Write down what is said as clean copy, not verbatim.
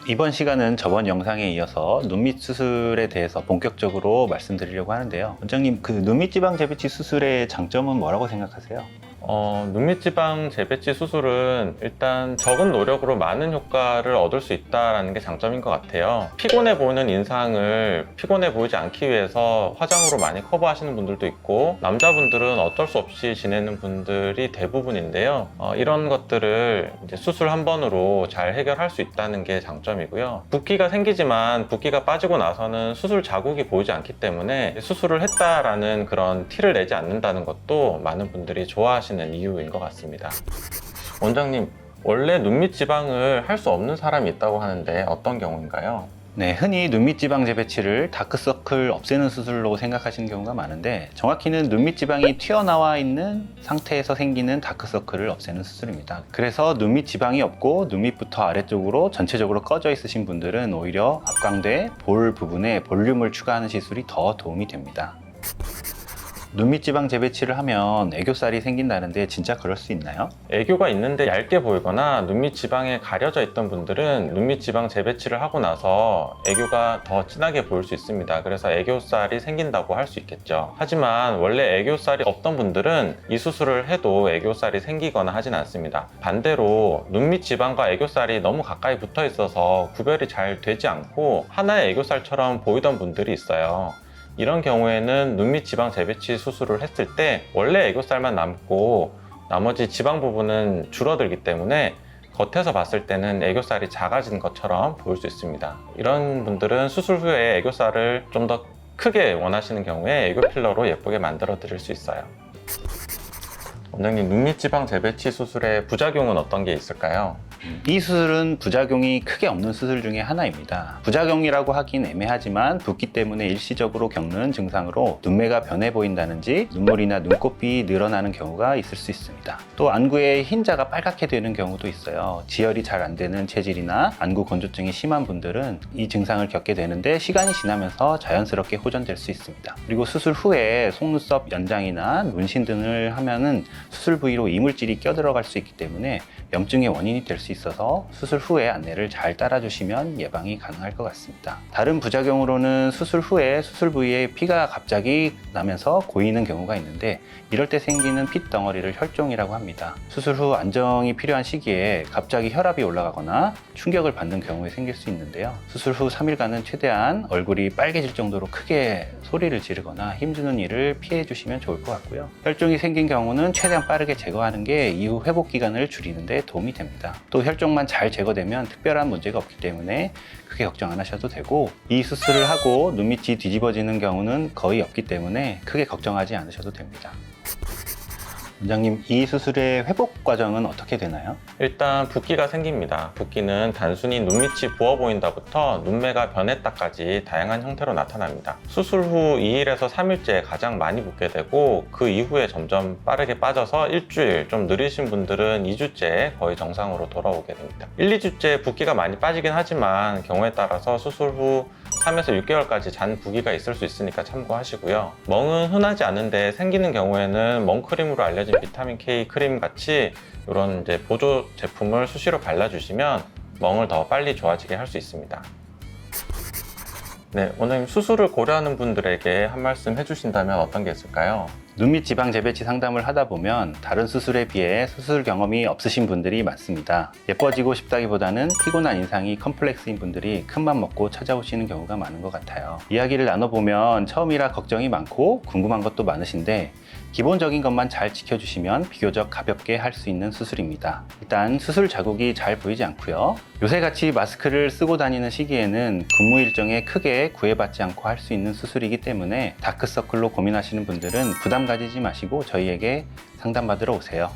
이번 시간은 저번 영상에 이어서 눈밑 수술에 대해서 본격적으로 말씀드리려고 하는데요. 원장님, 그 눈밑 지방 재배치 수술의 장점은 뭐라고 생각하세요? 눈밑 지방 재배치 수술은 일단 적은 노력으로 많은 효과를 얻을 수 있다는 게 장점인 것 같아요. 피곤해 보이는 인상을 피곤해 보이지 않기 위해서 화장으로 많이 커버하시는 분들도 있고, 남자분들은 어쩔 수 없이 지내는 분들이 대부분인데요. 이런 것들을 이제 수술 한 번으로 잘 해결할 수 있다는 게 장점이고요. 붓기가 생기지만 붓기가 빠지고 나서는 수술 자국이 보이지 않기 때문에 수술을 했다라는 그런 티를 내지 않는다는 것도 많은 분들이 좋아하시는 이유인 것 같습니다. 원장님, 원래 눈밑 지방을 할 수 없는 사람이 있다고 하는데 어떤 경우인가요? 네, 흔히 눈밑 지방 재배치를 다크서클 없애는 수술로 생각하시는 경우가 많은데, 정확히는 눈밑 지방이 튀어나와 있는 상태에서 생기는 다크서클을 없애는 수술입니다. 그래서 눈밑 지방이 없고 눈밑부터 아래쪽으로 전체적으로 꺼져 있으신 분들은 오히려 앞광대 볼 부분에 볼륨을 추가하는 시술이 더 도움이 됩니다. 눈밑 지방 재배치를 하면 애교살이 생긴다는데 진짜 그럴 수 있나요? 애교가 있는데 얇게 보이거나 눈밑 지방에 가려져 있던 분들은 눈밑 지방 재배치를 하고 나서 애교가 더 진하게 보일 수 있습니다. 그래서 애교살이 생긴다고 할 수 있겠죠. 하지만 원래 애교살이 없던 분들은 이 수술을 해도 애교살이 생기거나 하진 않습니다. 반대로 눈밑 지방과 애교살이 너무 가까이 붙어 있어서 구별이 잘 되지 않고 하나의 애교살처럼 보이던 분들이 있어요. 이런 경우에는 눈밑 지방 재배치 수술을 했을 때 원래 애교살만 남고 나머지 지방 부분은 줄어들기 때문에 겉에서 봤을 때는 애교살이 작아진 것처럼 보일 수 있습니다. 이런 분들은 수술 후에 애교살을 좀 더 크게 원하시는 경우에 애교 필러로 예쁘게 만들어 드릴 수 있어요. 원장님, 눈밑 지방 재배치 수술의 부작용은 어떤 게 있을까요? 이 수술은 부작용이 크게 없는 수술 중에 하나입니다. 부작용이라고 하긴 애매하지만 붓기 때문에 일시적으로 겪는 증상으로 눈매가 변해 보인다든지 눈물이나 눈곱이 늘어나는 경우가 있을 수 있습니다. 또 안구의 흰자가 빨갛게 되는 경우도 있어요. 지혈이 잘 안 되는 체질이나 안구 건조증이 심한 분들은 이 증상을 겪게 되는데 시간이 지나면서 자연스럽게 호전될 수 있습니다. 그리고 수술 후에 속눈썹 연장이나 문신 등을 하면은 수술 부위로 이물질이 껴들어갈 수 있기 때문에 염증의 원인이 될 수 있어서 수술 후에 안내를 잘 따라주시면 예방이 가능할 것 같습니다. 다른 부작용으로는 수술 후에 수술 부위에 피가 갑자기 나면서 고이는 경우가 있는데, 이럴 때 생기는 핏덩어리를 혈종이라고 합니다. 수술 후 안정이 필요한 시기에 갑자기 혈압이 올라가거나 충격을 받는 경우에 생길 수 있는데요. 수술 후 3일간은 최대한 얼굴이 빨개질 정도로 크게 소리를 지르거나 힘주는 일을 피해 주시면 좋을 것 같고요. 혈종이 생긴 경우는 최대한 빠르게 제거하는 게 이후 회복 기간을 줄이는 데 도움이 됩니다. 또 혈종만 잘 제거되면 특별한 문제가 없기 때문에 크게 걱정 안 하셔도 되고, 이 수술을 하고 눈밑이 뒤집어지는 경우는 거의 없기 때문에 크게 걱정하지 않으셔도 됩니다. 원장님, 이 수술의 회복 과정은 어떻게 되나요? 일단 붓기가 생깁니다. 붓기는 단순히 눈밑이 부어 보인다부터 눈매가 변했다까지 다양한 형태로 나타납니다. 수술 후 2일에서 3일째 가장 많이 붓게 되고, 그 이후에 점점 빠르게 빠져서 일주일, 좀 느리신 분들은 2주째 거의 정상으로 돌아오게 됩니다. 1, 2주째 붓기가 많이 빠지긴 하지만 경우에 따라서 수술 후 3에서 6개월까지 잔 부기가 있을 수 있으니까 참고하시고요. 멍은 흔하지 않은데 생기는 경우에는 멍크림으로 알려진 비타민 K 크림 같이 이런 이제 보조 제품을 수시로 발라주시면 멍을 더 빨리 좋아지게 할 수 있습니다. 네, 원장님, 수술을 고려하는 분들에게 한 말씀 해주신다면 어떤 게 있을까요? 눈밑 지방 재배치 상담을 하다 보면 다른 수술에 비해 수술 경험이 없으신 분들이 많습니다. 예뻐지고 싶다기보다는 피곤한 인상이 컴플렉스인 분들이 큰맘 먹고 찾아오시는 경우가 많은 것 같아요. 이야기를 나눠보면 처음이라 걱정이 많고 궁금한 것도 많으신데, 기본적인 것만 잘 지켜주시면 비교적 가볍게 할 수 있는 수술입니다. 일단 수술 자국이 잘 보이지 않고요. 요새같이 마스크를 쓰고 다니는 시기에는 근무 일정에 크게 구애받지 않고 할 수 있는 수술이기 때문에 다크서클로 고민하시는 분들은 부담 가지지 마시고 저희에게 상담받으러 오세요.